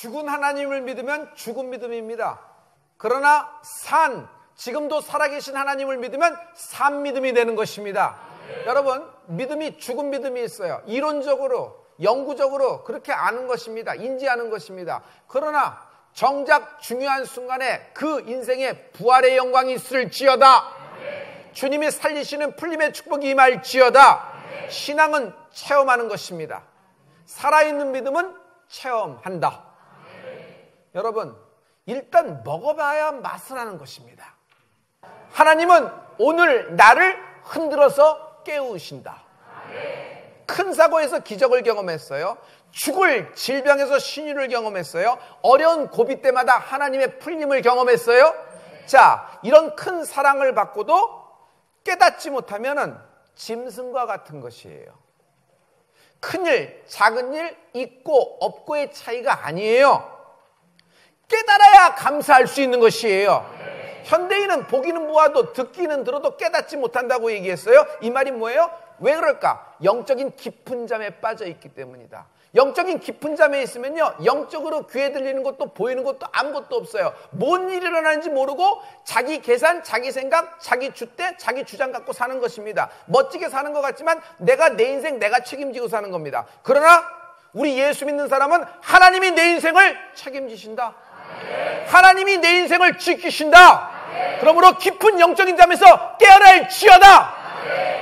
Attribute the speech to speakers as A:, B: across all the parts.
A: 죽은 하나님을 믿으면 죽은 믿음입니다. 그러나 지금도 살아계신 하나님을 믿으면 산 믿음이 되는 것입니다. 여러분, 믿음이 죽은 믿음이 있어요. 이론적으로, 영구적으로 그렇게 아는 것입니다. 인지하는 것입니다. 그러나 정작 중요한 순간에 그 인생에 부활의 영광이 있을지어다. 주님이 살리시는 풀림의 축복이 임할지어다. 신앙은 체험하는 것입니다. 살아있는 믿음은 체험한다. 여러분, 일단 먹어봐야 맛을 아는 것입니다. 하나님은 오늘 나를 흔들어서 깨우신다. 큰 사고에서 기적을 경험했어요. 죽을 질병에서 신유를 경험했어요. 어려운 고비 때마다 하나님의 풀림을 경험했어요. 자, 이런 큰 사랑을 받고도 깨닫지 못하면 짐승과 같은 것이에요. 큰일, 작은 일, 있고 없고의 차이가 아니에요. 깨달아야 감사할 수 있는 것이에요. 현대인은 보기는 보아도 듣기는 들어도 깨닫지 못한다고 얘기했어요. 이 말이 뭐예요? 왜 그럴까? 영적인 깊은 잠에 빠져 있기 때문이다. 영적인 깊은 잠에 있으면요, 영적으로 귀에 들리는 것도 보이는 것도 아무것도 없어요. 뭔 일이 일어나는지 모르고 자기 계산, 자기 생각, 자기 주대, 자기 주장 갖고 사는 것입니다. 멋지게 사는 것 같지만 내가 내 인생 내가 책임지고 사는 겁니다. 그러나 우리 예수 믿는 사람은 하나님이 내 인생을 책임지신다. 하나님이 내 인생을 지키신다. 그러므로 깊은 영적인 잠에서 깨어날지어다.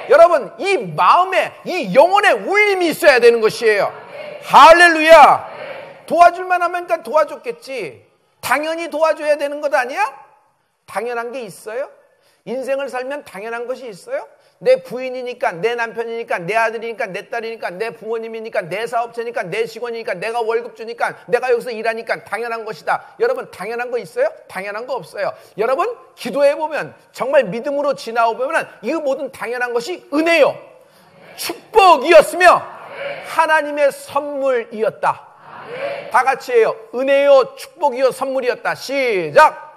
A: 여러분, 이 마음에, 이 영혼에 울림이 있어야 되는 것이에요. 할렐루야. 도와줄만 하면 도와줬겠지. 당연히 도와줘야 되는 것 아니야? 당연한 게 있어요? 인생을 살면 당연한 것이 있어요? 내 부인이니까, 내 남편이니까, 내 아들이니까, 내 딸이니까, 내 부모님이니까, 내 사업체니까, 내 직원이니까, 내가 월급 주니까, 내가 여기서 일하니까 당연한 것이다. 여러분, 당연한 거 있어요? 당연한 거 없어요. 여러분, 기도해보면, 정말 믿음으로 지나오면 이 모든 당연한 것이 은혜요, 축복이었으며 하나님의 선물이었다. 다 같이 해요. 은혜요, 축복이요, 선물이었다. 시작.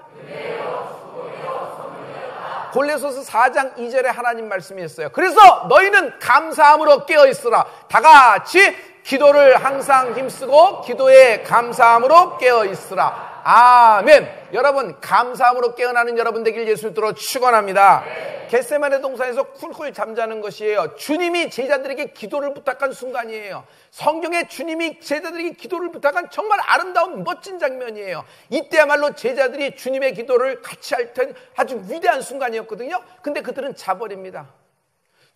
A: 골로새서 4장 2절에 하나님 말씀이 있어요. 그래서 너희는 감사함으로 깨어있으라. 다 같이 기도를 항상 힘쓰고 기도에 감사함으로 깨어있으라. 아멘. 여러분, 감사함으로 깨어나는 여러분 되길 예수님으로 축원합니다. 겟세마네 동산에서 쿨쿨 잠자는 것이에요. 주님이 제자들에게 기도를 부탁한 순간이에요. 성경에 주님이 제자들에게 기도를 부탁한 정말 아름다운 멋진 장면이에요. 이때야말로 제자들이 주님의 기도를 같이 할 땐 아주 위대한 순간이었거든요. 근데 그들은 자버립니다.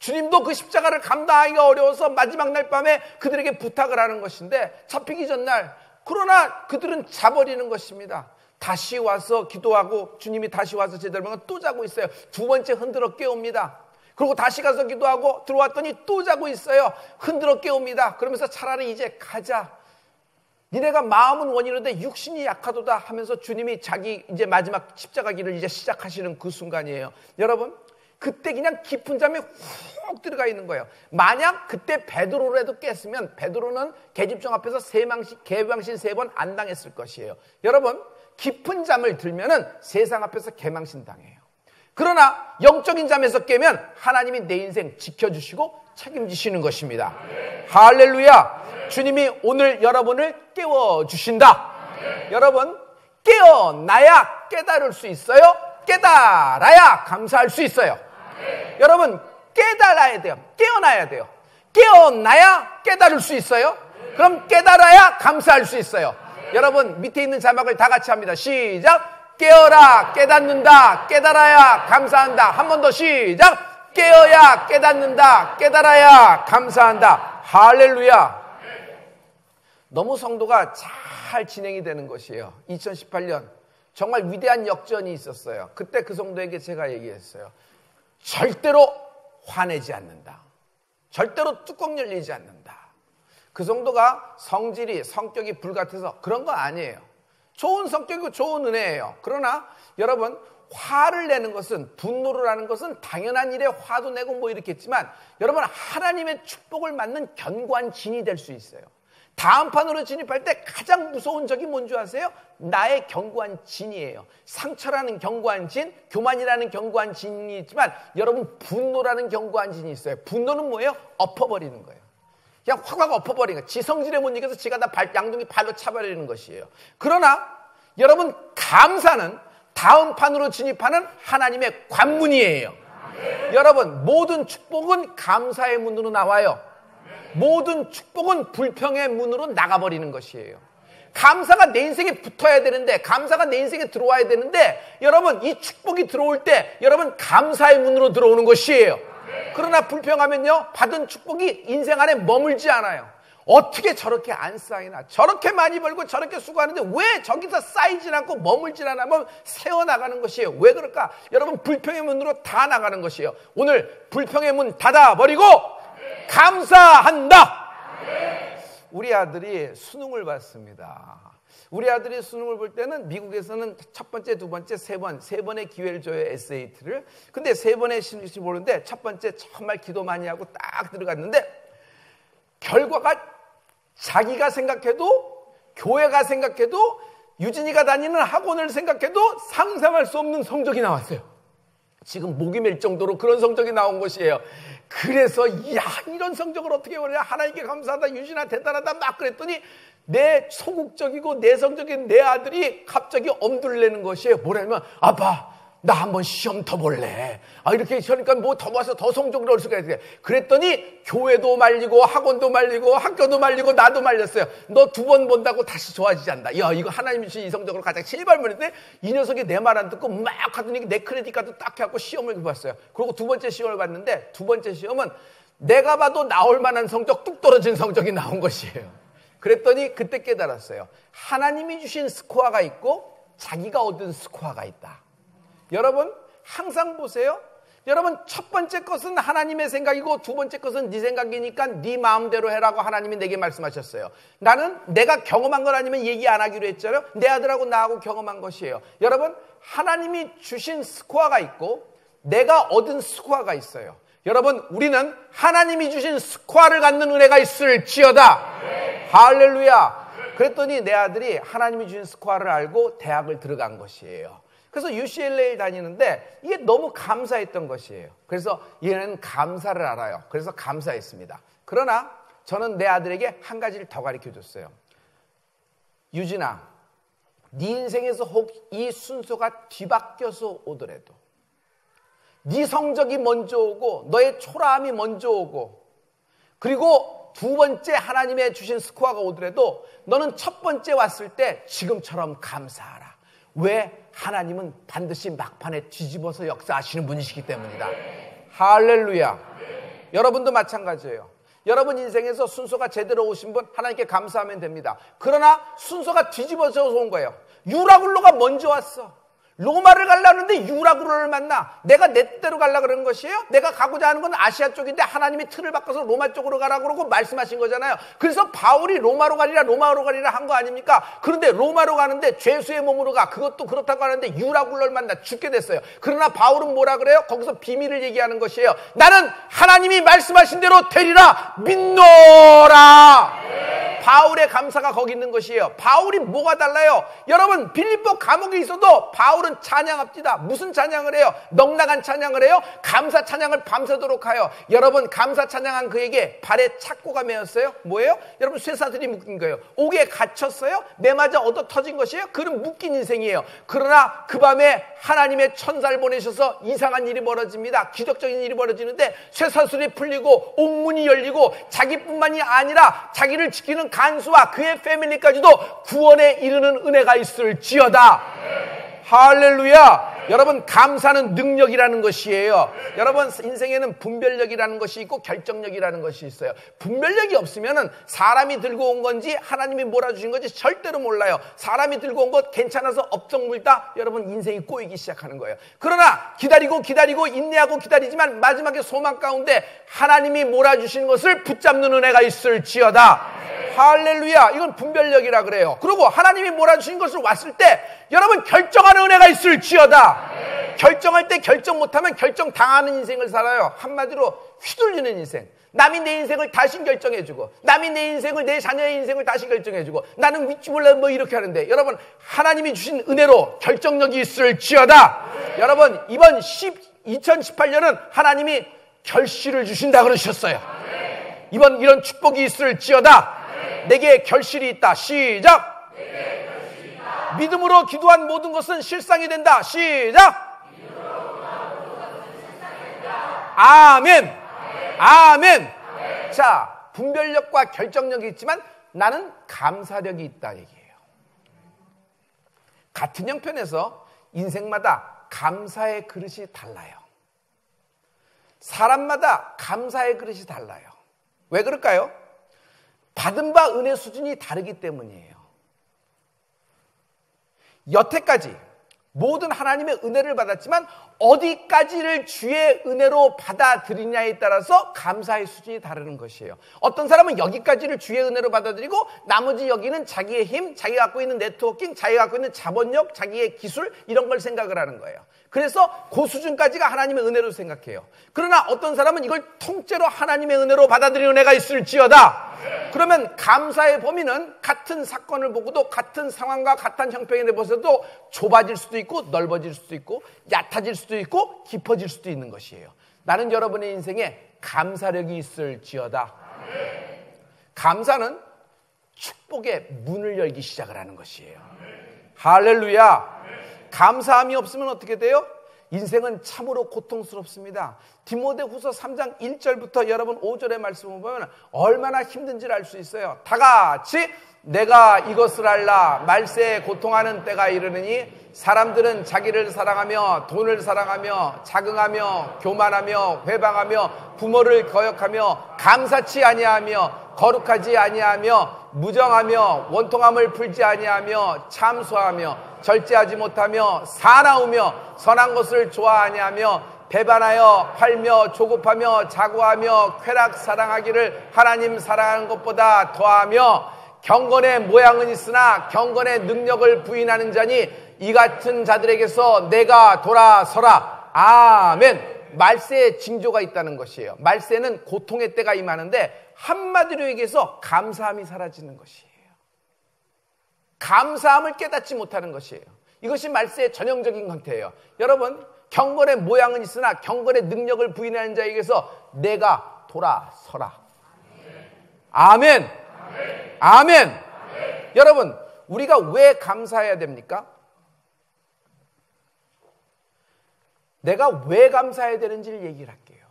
A: 주님도 그 십자가를 감당하기가 어려워서 마지막 날 밤에 그들에게 부탁을 하는 것인데 잡히기 전날, 그러나 그들은 자버리는 것입니다. 다시 와서 기도하고 주님이 다시 와서 제자들 보면 또 자고 있어요. 두 번째 흔들어 깨웁니다. 그리고 다시 가서 기도하고 들어왔더니 또 자고 있어요. 흔들어 깨웁니다. 그러면서 차라리 이제 가자. 니네가 마음은 원이로되 육신이 약하도다 하면서 주님이 자기 이제 마지막 십자가 길을 이제 시작하시는 그 순간이에요. 여러분, 그때 그냥 깊은 잠에 훅 들어가 있는 거예요. 만약 그때 베드로라도 깼으면 베드로는 계집종 앞에서 개방신 3번 안 당했을 것이에요. 여러분, 깊은 잠을 들면은 세상 앞에서 개망신 당해요. 그러나 영적인 잠에서 깨면 하나님이 내 인생 지켜주시고 책임지시는 것입니다. 할렐루야. 주님이 오늘 여러분을 깨워주신다. 여러분, 깨어나야 깨달을 수 있어요. 깨달아야 감사할 수 있어요. 여러분, 깨달아야 돼요. 깨어나야 돼요. 깨어나야 깨달을 수 있어요. 그럼 깨달아야 감사할 수 있어요. 여러분, 밑에 있는 자막을 다 같이 합니다. 시작. 깨어라, 깨닫는다, 깨달아야 감사한다. 한 번 더 시작. 깨어야 깨닫는다, 깨달아야 감사한다. 할렐루야. 너무 성도가 잘 진행이 되는 것이에요. 2018년 정말 위대한 역전이 있었어요. 그때 그 성도에게 제가 얘기했어요. 절대로 화내지 않는다. 절대로 뚜껑 열리지 않는다. 그 성도가 성격이 불같아서 그런 건 아니에요. 좋은 성격이고 좋은 은혜예요. 그러나 여러분, 화를 내는 것은, 분노를 하는 것은 당연한 일에 화도 내고 뭐 이렇겠지만 여러분, 하나님의 축복을 맞는 견고한 진이 될 수 있어요. 다음 판으로 진입할 때 가장 무서운 적이 뭔지 아세요? 나의 견고한 진이에요. 상처라는 견고한 진, 교만이라는 견고한 진이 있지만 여러분, 분노라는 견고한 진이 있어요. 분노는 뭐예요? 엎어버리는 거예요. 그냥 확 엎어버리는 거예요. 지 성질에 못 이겨서 지가 다 양동이 발로 차버리는 것이에요. 그러나 여러분, 감사는 다음 판으로 진입하는 하나님의 관문이에요. 여러분, 모든 축복은 감사의 문으로 나와요. 모든 축복은 불평의 문으로 나가버리는 것이에요. 감사가 내 인생에 붙어야 되는데, 감사가 내 인생에 들어와야 되는데, 여러분, 이 축복이 들어올 때 여러분 감사의 문으로 들어오는 것이에요. 그러나 불평하면요, 받은 축복이 인생 안에 머물지 않아요. 어떻게 저렇게 안 쌓이나, 저렇게 많이 벌고 저렇게 수고하는데 왜 저기서 쌓이질 않고 머물질 않으면 새어나가는 것이에요. 왜 그럴까? 여러분, 불평의 문으로 다 나가는 것이에요. 오늘 불평의 문 닫아버리고 감사한다. 우리 아들이 수능을 봤습니다. 우리 아들이 수능을 볼 때는 미국에서는 첫 번째, 두 번째, 세 번의 기회를 줘요, SAT를. 근데 세 번의 시험을 보는데 첫 번째 정말 기도 많이 하고 딱 들어갔는데 결과가 자기가 생각해도, 교회가 생각해도, 유진이가 다니는 학원을 생각해도 상상할 수 없는 성적이 나왔어요. 지금 목이 맬 정도로 그런 성적이 나온 것이에요. 그래서 이런 성적을 어떻게 보냐, 하나님께 감사하다, 유진아 대단하다 막 그랬더니 내 소극적이고 내성적인 내 아들이 갑자기 엄둘내는 것이에요. 뭐냐면, 아빠 나 한번 시험 더 볼래. 이렇게 하니까 뭐 더 와서 더 성적을 얻을 수가 있어요. 그랬더니 교회도 말리고 학원도 말리고 학교도 말리고 나도 말렸어요. 너 두 번 본다고 다시 좋아지지 않는다. 야, 이거 하나님이 주신 이 성적으로 가장 실발문인데 이 녀석이 내 말 안 듣고 막 하더니 내 크레딧 카드 딱 해갖고 시험을 봤어요. 그리고 두 번째 시험을 봤는데 두 번째 시험은 내가 봐도 나올 만한 성적, 뚝 떨어진 성적이 나온 것이에요. 그랬더니 그때 깨달았어요. 하나님이 주신 스코어가 있고 자기가 얻은 스코어가 있다. 여러분, 항상 보세요. 여러분, 첫 번째 것은 하나님의 생각이고 두 번째 것은 네 생각이니까 네 마음대로 해라고 하나님이 내게 말씀하셨어요. 나는 내가 경험한 걸 아니면 얘기 안 하기로 했잖아요. 내 아들하고 나하고 경험한 것이에요. 여러분, 하나님이 주신 스코어가 있고 내가 얻은 스코어가 있어요. 여러분, 우리는 하나님이 주신 스코어를 갖는 은혜가 있을지어다. 할렐루야. 그랬더니 내 아들이 하나님이 주신 스코어를 알고 대학을 들어간 것이에요. 그래서 UCLA에 다니는데 이게 너무 감사했던 것이에요. 그래서 얘는 감사를 알아요. 그래서 감사했습니다. 그러나 저는 내 아들에게 한 가지를 더 가르쳐줬어요. 유진아, 네 인생에서 혹 이 순서가 뒤바뀌어서 오더라도, 네 성적이 먼저 오고 너의 초라함이 먼저 오고, 그리고 두 번째 하나님의 주신 스코어가 오더라도 너는 첫 번째 왔을 때 지금처럼 감사하라. 왜? 하나님은 반드시 막판에 뒤집어서 역사하시는 분이시기 때문이다. 할렐루야. 여러분도 마찬가지예요. 여러분 인생에서 순서가 제대로 오신 분 하나님께 감사하면 됩니다. 그러나 순서가 뒤집어져서 온 거예요. 유라굴로가 먼저 왔어. 로마를 가려는데 유라굴로를 만나. 내가 내 뜻대로 가려고 그러는 것이에요? 내가 가고자 하는 건 아시아 쪽인데 하나님이 틀을 바꿔서 로마 쪽으로 가라고 그러고 말씀하신 거잖아요. 그래서 바울이 로마로 가리라 한 거 아닙니까? 그런데 로마로 가는데 죄수의 몸으로 가. 그것도 그렇다고 하는데 유라굴로를 만나 죽게 됐어요. 그러나 바울은 뭐라 그래요? 거기서 비밀을 얘기하는 것이에요. 나는 하나님이 말씀하신 대로 되리라 믿노라. 바울의 감사가 거기 있는 것이에요. 바울이 뭐가 달라요? 여러분, 빌립보 감옥에 있어도 바울은 찬양합니다. 무슨 찬양을 해요? 넉나간 찬양을 해요? 감사 찬양을 밤새도록 하여. 여러분, 감사 찬양한 그에게 발에 착고가 매었어요? 뭐예요? 여러분, 쇠사슬이 묶인 거예요. 옥에 갇혔어요? 매 맞아 얻어 터진 것이에요? 그는 묶인 인생이에요. 그러나 그 밤에 하나님의 천사를 보내셔서 이상한 일이 벌어집니다. 기적적인 일이 벌어지는데 쇠사슬이 풀리고 옥문이 열리고 자기뿐만이 아니라 자기를 지키는 간수와 그의 패밀리까지도 구원에 이르는 은혜가 있을지어다. 할렐루야. 여러분, 감사는 능력이라는 것이에요. 여러분, 인생에는 분별력이라는 것이 있고 결정력이라는 것이 있어요. 분별력이 없으면 사람이 들고 온 건지 하나님이 몰아주신 건지 절대로 몰라요. 사람이 들고 온 것 괜찮아서 업적물다. 여러분, 인생이 꼬이기 시작하는 거예요. 그러나 기다리고 인내하고 기다리지만 마지막에 소망 가운데 하나님이 몰아주신 것을 붙잡는 은혜가 있을지어다. 할렐루야. 이건 분별력이라 그래요. 그리고 하나님이 몰아주신 것을 왔을 때 여러분, 결정하는 은혜가 있을지어다. 결정할 때 결정 못하면 결정당하는 인생을 살아요. 한마디로 휘둘리는 인생. 남이 내 인생을 다시 결정해주고, 남이 내 인생을, 내 자녀의 인생을 다시 결정해주고, 나는 위치 몰라 뭐 이렇게 하는데, 여러분, 하나님이 주신 은혜로 결정력이 있을지어다. 여러분, 이번 2018년은 하나님이 결실을 주신다 그러셨어요. 이번 이런 축복이 있을지어다. 내게 결실이 있다. 시작. 믿음으로 기도한 모든 것은 실상이 된다. 시작. 아멘. 아멘. 자, 분별력과 결정력이 있지만 나는 감사력이 있다 얘기예요. 같은 형편에서 인생마다 감사의 그릇이 달라요. 사람마다 감사의 그릇이 달라요. 왜 그럴까요? 받은 바 은혜 수준이 다르기 때문이에요. 여태까지 모든 하나님의 은혜를 받았지만 어디까지를 주의 은혜로 받아들이냐에 따라서 감사의 수준이 다르는 것이에요. 어떤 사람은 여기까지를 주의 은혜로 받아들이고 나머지 여기는 자기의 힘, 자기가 갖고 있는 네트워킹, 자기가 갖고 있는 자본력, 자기의 기술 이런 걸 생각을 하는 거예요. 그래서 그 수준까지가 하나님의 은혜로 생각해요. 그러나 어떤 사람은 이걸 통째로 하나님의 은혜로 받아들이는 은혜가 있을지어다. 그러면 감사의 범위는 같은 사건을 보고도 같은 상황과 같은 형편에 보셔도 좁아질 수도 있고 넓어질 수도 있고 얕아질 수도 있고 깊어질 수도 있는 것이에요. 나는 여러분의 인생에 감사력이 있을지어다. 감사는 축복의 문을 열기 시작을 하는 것이에요. 할렐루야. 감사함이 없으면 어떻게 돼요? 인생은 참으로 고통스럽습니다. 디모데후서 3장 1절부터 여러분 5절의 말씀을 보면 얼마나 힘든지를 알 수 있어요. 다 같이 내가 이것을 알라. 말세에 고통하는 때가 이르느니 사람들은 자기를 사랑하며 돈을 사랑하며 자긍하며 교만하며 회방하며 부모를 거역하며 감사치 아니하며 거룩하지 아니하며 무정하며 원통함을 풀지 아니하며 참소하며 절제하지 못하며 사나우며 선한 것을 좋아하냐 하며 배반하여 팔며 조급하며 자고하며 쾌락 사랑하기를 하나님 사랑하는 것보다 더하며 경건의 모양은 있으나 경건의 능력을 부인하는 자니 이 같은 자들에게서 내가 돌아서라. 아멘. 말세에 징조가 있다는 것이에요. 말세는 고통의 때가 임하는데 한마디로 얘기해서 감사함이 사라지는 것이에요. 감사함을 깨닫지 못하는 것이에요. 이것이 말세의 전형적인 형태예요. 여러분, 경건의 모양은 있으나 경건의 능력을 부인하는 자에게서 내가 돌아서라. 아멘. 아멘. 아멘. 여러분, 우리가 왜 감사해야 됩니까? 내가 왜 감사해야 되는지를 얘기를 할게요.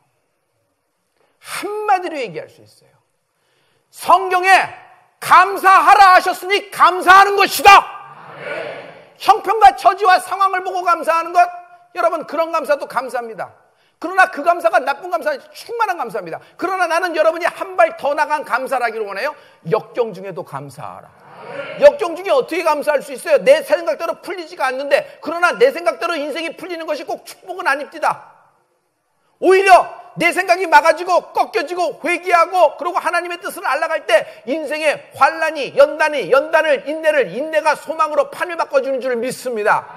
A: 한마디로 얘기할 수 있어요. 성경에 감사하라 하셨으니 감사하는 것이다. 형편과 처지와 상황을 보고 감사하는 것, 여러분 그런 감사도 감사합니다. 그러나 그 감사가 나쁜 감사는 충만한 감사입니다. 그러나 나는 여러분이 한 발 더 나간 감사를 하기를 원해요. 역경 중에도 감사하라. 역경 중에 어떻게 감사할 수 있어요? 내 생각대로 풀리지가 않는데, 그러나 내 생각대로 인생이 풀리는 것이 꼭 축복은 아닙니다. 오히려 내 생각이 막아지고 꺾여지고 회개하고 그리고 하나님의 뜻을 알아갈 때 인생의 환난이 연단을 인내가 소망으로 판을 바꿔주는 줄 믿습니다.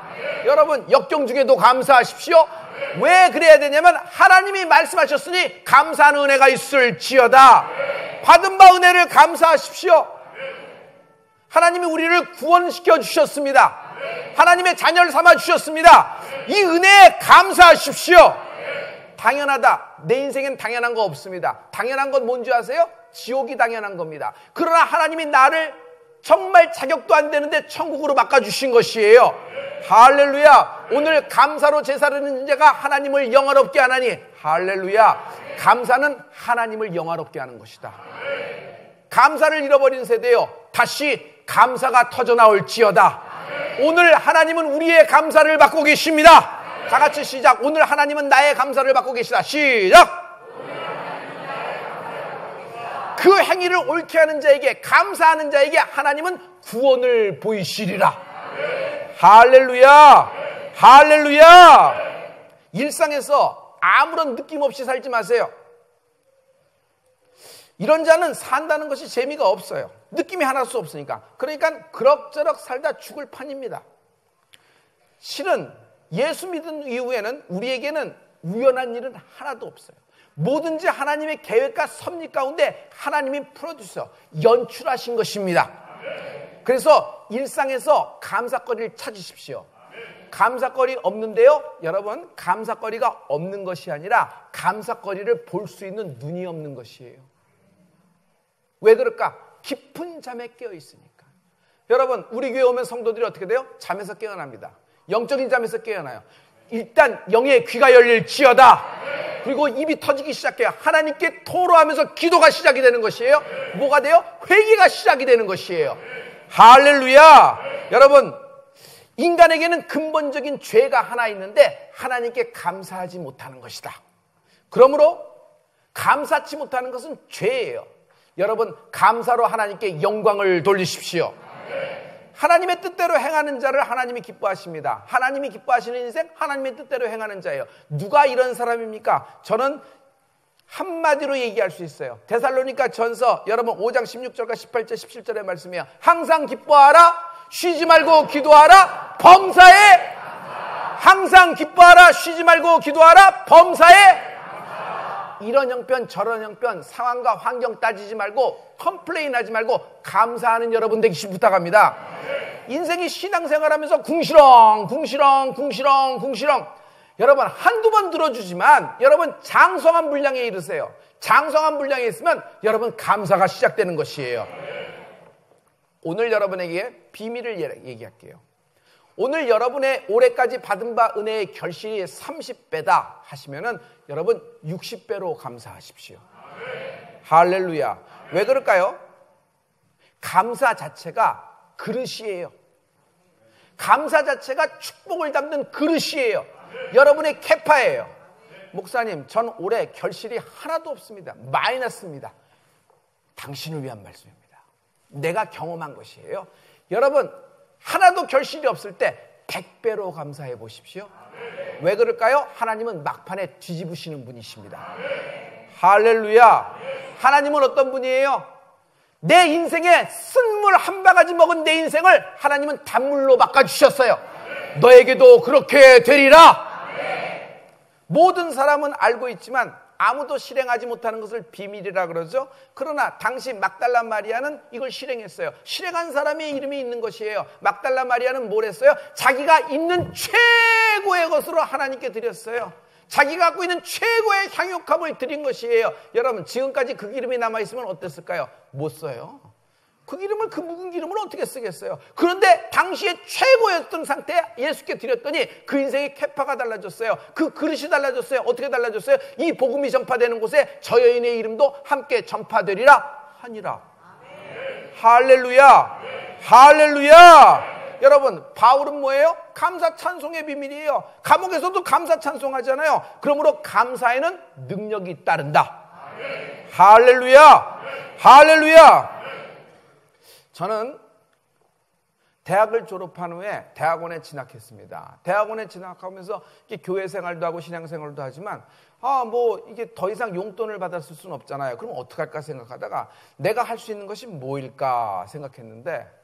A: 여러분 역경 중에도 감사하십시오. 왜 그래야 되냐면 하나님이 말씀하셨으니 감사하는 은혜가 있을지어다. 받은 바 은혜를 감사하십시오. 하나님이 우리를 구원시켜 주셨습니다. 하나님의 자녀를 삼아 주셨습니다. 이 은혜에 감사하십시오. 당연하다. 내 인생엔 당연한 거 없습니다. 당연한 건 뭔지 아세요? 지옥이 당연한 겁니다. 그러나 하나님이 나를 정말 자격도 안 되는데 천국으로 바꿔주신 것이에요. 할렐루야. 오늘 감사로 제사르는 자가 하나님을 영화롭게 하나니 할렐루야. 감사는 하나님을 영화롭게 하는 것이다. 감사를 잃어버린 세대요, 다시 감사가 터져나올지어다. 오늘 하나님은 우리의 감사를 받고 계십니다. 다 같이 시작. 오늘 하나님은 나의 감사를 받고 계시다. 시작. 그 행위를 옳게 하는 자에게, 감사하는 자에게 하나님은 구원을 보이시리라. 할렐루야. 할렐루야. 일상에서 아무런 느낌 없이 살지 마세요. 이런 자는 산다는 것이 재미가 없어요. 느낌이 하나도 없으니까. 그러니까 그럭저럭 살다 죽을 판입니다. 실은 예수 믿은 이후에는 우리에게는 우연한 일은 하나도 없어요. 뭐든지 하나님의 계획과 섭리 가운데 하나님이 프로듀서, 연출하신 것입니다. 그래서 일상에서 감사거리를 찾으십시오. 감사거리 없는데요, 여러분, 감사거리가 없는 것이 아니라 감사거리를 볼 수 있는 눈이 없는 것이에요. 왜 그럴까? 깊은 잠에 깨어 있으니까. 여러분, 우리 교회 오면 성도들이 어떻게 돼요? 잠에서 깨어납니다. 영적인 잠에서 깨어나요. 일단 영의 귀가 열릴지어다. 그리고 입이 터지기 시작해요. 하나님께 토로하면서 기도가 시작이 되는 것이에요. 뭐가 돼요? 회개가 시작이 되는 것이에요. 할렐루야. 여러분, 인간에게는 근본적인 죄가 하나 있는데 하나님께 감사하지 못하는 것이다. 그러므로 감사치 못하는 것은 죄예요. 여러분, 감사로 하나님께 영광을 돌리십시오. 하나님의 뜻대로 행하는 자를 하나님이 기뻐하십니다. 하나님이 기뻐하시는 인생, 하나님의 뜻대로 행하는 자예요. 누가 이런 사람입니까? 저는 한마디로 얘기할 수 있어요. 데살로니가 전서 여러분 5장 16절과 18절 17절의 말씀이에요. 항상 기뻐하라, 쉬지 말고 기도하라, 범사에 항상 기뻐하라, 쉬지 말고 기도하라, 범사에. 이런 형편 저런 형편 상황과 환경 따지지 말고 컴플레인하지 말고 감사하는 여러분 되기 부탁합니다. 인생이 신앙생활하면서 궁시렁 여러분 한두 번 들어주지만 여러분 장성한 분량에 이르세요. 장성한 분량에 있으면 여러분 감사가 시작되는 것이에요. 오늘 여러분에게 비밀을 얘기할게요. 오늘 여러분의 올해까지 받은 바 은혜의 결실이 30배다 하시면은 여러분 60배로 감사하십시오. 할렐루야. 왜 그럴까요? 감사 자체가 그릇이에요. 감사 자체가 축복을 담는 그릇이에요. 여러분의 캐파예요. 목사님, 전 올해 결실이 하나도 없습니다. 마이너스입니다. 당신을 위한 말씀입니다. 내가 경험한 것이에요. 여러분, 하나도 결실이 없을 때 100배로 감사해 보십시오. 왜 그럴까요? 하나님은 막판에 뒤집으시는 분이십니다. 할렐루야. 하나님은 어떤 분이에요? 내 인생에 쓴물 한 바가지 먹은 내 인생을 하나님은 단물로 바꿔주셨어요. 너에게도 그렇게 되리라. 모든 사람은 알고 있지만 아무도 실행하지 못하는 것을 비밀이라 그러죠. 그러나 당시 막달라 마리아는 이걸 실행했어요. 실행한 사람의 이름이 있는 것이에요. 막달라 마리아는 뭘 했어요? 자기가 있는 최고의 것으로 하나님께 드렸어요. 자기가 갖고 있는 최고의 향유값을 드린 것이에요. 여러분, 지금까지 그 기름이 남아있으면 어땠을까요? 못 써요. 그 기름을, 그 묵은 기름을 어떻게 쓰겠어요? 그런데 당시에 최고였던 상태에 예수께 드렸더니 그 인생의 캐파가 달라졌어요. 그 그릇이 달라졌어요. 어떻게 달라졌어요? 이 복음이 전파되는 곳에 저 여인의 이름도 함께 전파되리라 하니라. 할렐루야. 할렐루야. 여러분, 바울은 뭐예요? 감사 찬송의 비밀이에요. 감옥에서도 감사 찬송하잖아요. 그러므로 감사에는 능력이 따른다. 할렐루야. 할렐루야. 저는 대학을 졸업한 후에 대학원에 진학했습니다. 대학원에 진학하면서 교회 생활도 하고 신앙 생활도 하지만 이게 더 이상 용돈을 받았을 수는 없잖아요. 그럼 어떡할까 생각하다가 내가 할 수 있는 것이 뭐일까 생각했는데,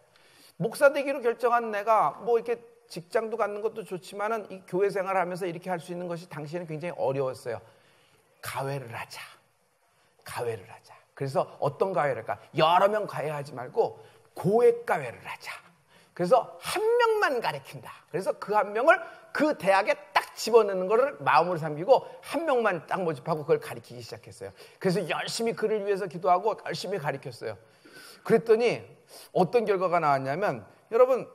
A: 목사 되기로 결정한 내가 이렇게 직장도 갖는 것도 좋지만은 이 교회 생활을 하면서 이렇게 할 수 있는 것이 당시에는 굉장히 어려웠어요. 가회를 하자. 그래서 어떤 가회를 할까? 여러 명 가회하지 말고 고액 가회를 하자. 그래서 한 명만 가르친다. 그래서 그 한 명을 그 대학에 딱 집어넣는 거를 마음으로 삼기고 한 명만 딱 모집하고 그걸 가르치기 시작했어요. 그래서 열심히 그를 위해서 기도하고 열심히 가르쳤어요. 그랬더니 어떤 결과가 나왔냐면, 여러분,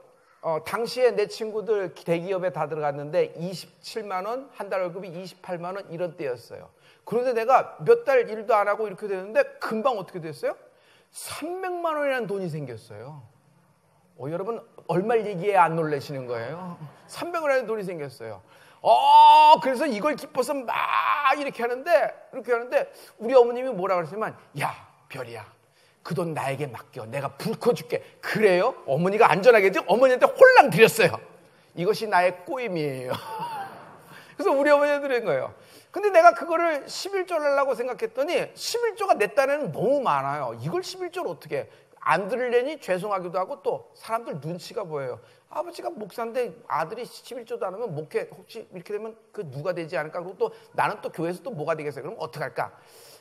A: 당시에 내 친구들 대기업에 다 들어갔는데 27만 원, 한 달 월급이 28만 원 이런 때였어요. 그런데 내가 몇 달 일도 안 하고 이렇게 되는데 금방 어떻게 됐어요? 300만 원이라는 돈이 생겼어요. 여러분, 얼마를 얘기해야 안 놀라시는 거예요? 300원이라는 돈이 생겼어요. 그래서 이걸 기뻐서 막 이렇게 하는데 우리 어머님이 뭐라 그러시면, 야, 별이야, 그 돈 나에게 맡겨. 내가 불 꺼줄게. 그래요? 어머니가 안전하게 어머니한테 홀랑 드렸어요. 이것이 나의 꼬임이에요. 그래서 우리 어머니한테 드린 거예요. 근데 내가 그거를 11조를 하려고 생각했더니 11조가 내 딴에는 너무 많아요. 이걸 11조를 어떻게 해? 안 들으려니 죄송하기도 하고 또 사람들 눈치가 보여요. 아버지가 목사인데 아들이 11조도 안 하면 목회 혹시 이렇게 되면 그 누가 되지 않을까? 그리고 또 나는 또 교회에서 또 뭐가 되겠어요? 그럼 어떡할까?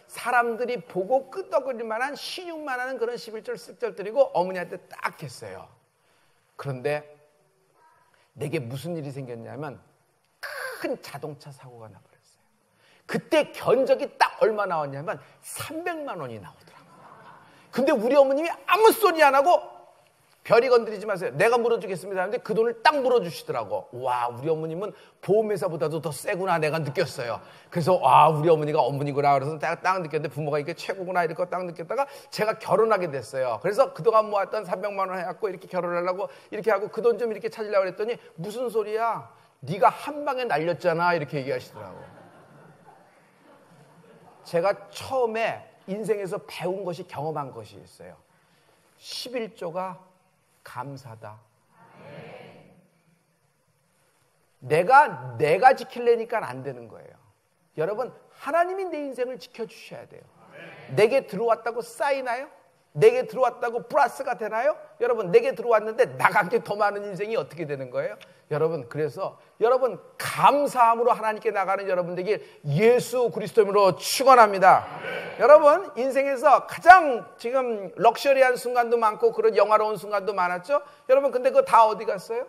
A: 사람들이 보고 끄덕거릴 만한 신용만 하는 그런 11절 쓱절 드리고 어머니한테 딱 했어요. 그런데 내게 무슨 일이 생겼냐면 큰 자동차 사고가 나버렸어요. 그때 견적이 딱 얼마 나왔냐면 300만 원이 나오더라고요. 근데 우리 어머님이 아무 소리 안 하고 별이 건드리지 마세요. 내가 물어주겠습니다 하는데 그 돈을 딱 물어주시더라고. 와, 우리 어머님은 보험회사보다도 더 세구나 내가 느꼈어요. 그래서 와, 우리 어머니가 어머니구나. 그래서 딱 느꼈는데 부모가 이게 최고구나 이렇게 딱 느꼈다가 제가 결혼하게 됐어요. 그래서 그동안 모았던 300만 원 해갖고 이렇게 결혼하려고 이렇게 하고 그 돈 좀 이렇게 찾으려고 그랬더니 무슨 소리야? 네가 한 방에 날렸잖아 이렇게 얘기하시더라고. 제가 처음에 인생에서 배운 것이 경험한 것이 있어요. 11조가 감사다. 내가 지키려니까 안 되는 거예요. 여러분, 하나님이 내 인생을 지켜주셔야 돼요. 내게 들어왔다고 쌓이나요? 내게 들어왔다고 플러스가 되나요? 여러분, 내게 들어왔는데 나간 게 더 많은 인생이 어떻게 되는 거예요? 여러분, 그래서 여러분 감사함으로 하나님께 나가는 여러분 되길 예수 그리스도로 축원합니다. 여러분, 인생에서 가장 지금 럭셔리한 순간도 많고 그런 영화로운 순간도 많았죠? 여러분, 근데 그거 다 어디 갔어요?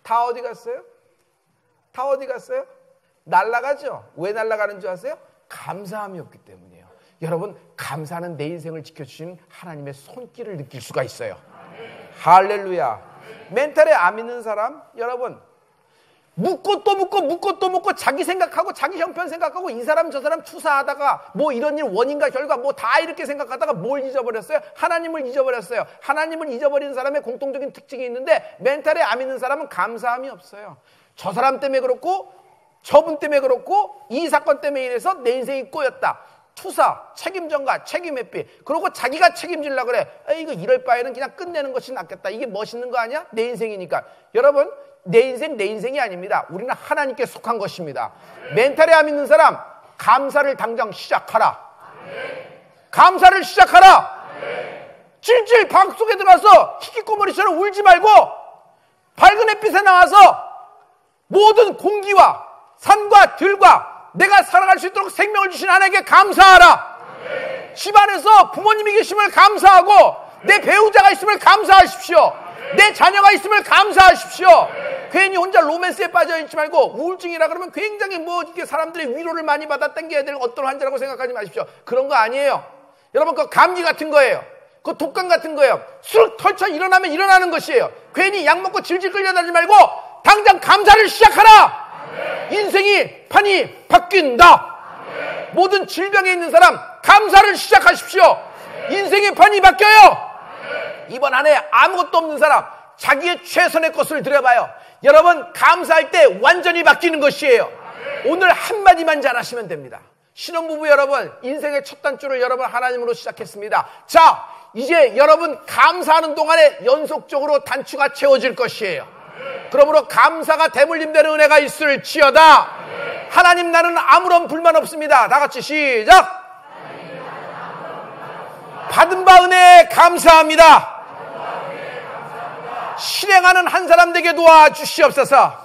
A: 다 어디 갔어요? 다 어디 갔어요? 날아가죠? 왜 날아가는 줄 아세요? 감사함이 없기 때문이에요. 여러분, 감사는 내 인생을 지켜주신 하나님의 손길을 느낄 수가 있어요. 할렐루야. 멘탈에 안 믿는 사람, 여러분, 묻고 또 묻고 자기 생각하고 자기 형편 생각하고 이 사람 저 사람 투사하다가 뭐 이런 일 원인과 결과 뭐 다 이렇게 생각하다가 뭘 잊어버렸어요? 하나님을 잊어버렸어요. 하나님을 잊어버리는 사람의 공통적인 특징이 있는데 멘탈에 안 믿는 사람은 감사함이 없어요. 저 사람 때문에 그렇고 저분 때문에 그렇고 이 사건 때문에 인해서 내 인생이 꼬였다. 투사, 책임전가, 책임회피. 그러고 자기가 책임지려고 그래. 이거 이럴 바에는 그냥 끝내는 것이 낫겠다. 이게 멋있는 거 아니야? 내 인생이니까. 여러분, 내 인생 내 인생이 아닙니다. 우리는 하나님께 속한 것입니다. 멘탈에 안 믿는 사람, 감사를 당장 시작하라. 감사를 시작하라. 찔찔 방 속에 들어가서 히키코모리처럼 울지 말고 밝은 햇빛에 나와서 모든 공기와 산과 들과 내가 살아갈 수 있도록 생명을 주신 하나님께 감사하라. 집안에서 부모님이 계심을 감사하고 내 배우자가 있음을 감사하십시오. 내 자녀가 있음을 감사하십시오. 괜히 혼자 로맨스에 빠져있지 말고 우울증이라 그러면 굉장히 뭐 이렇게 사람들의 위로를 많이 받아 당겨야 되는 어떤 환자라고 생각하지 마십시오. 그런 거 아니에요. 여러분, 그거 감기 같은 거예요. 그거 독감 같은 거예요. 술 털쳐 일어나면 일어나는 것이에요. 괜히 약 먹고 질질 끌려다니지 말고 당장 감사를 시작하라. 인생이 판이 바뀐다. 모든 질병에 있는 사람 감사를 시작하십시오. 인생의 판이 바뀌어요. 이번 한 해 아무것도 없는 사람 자기의 최선의 것을 드려봐요. 여러분, 감사할 때 완전히 바뀌는 것이에요. 오늘 한마디만 잘하시면 됩니다. 신혼부부 여러분, 인생의 첫 단추를 여러분 하나님으로 시작했습니다. 자, 이제 여러분 감사하는 동안에 연속적으로 단추가 채워질 것이에요. 그러므로 감사가 대물림되는 은혜가 있을지어다. 하나님, 나는 아무런 불만 없습니다. 다 같이 시작. 받은 바 은혜에 감사합니다. 실행하는 한 사람 되게 도와주시옵소서.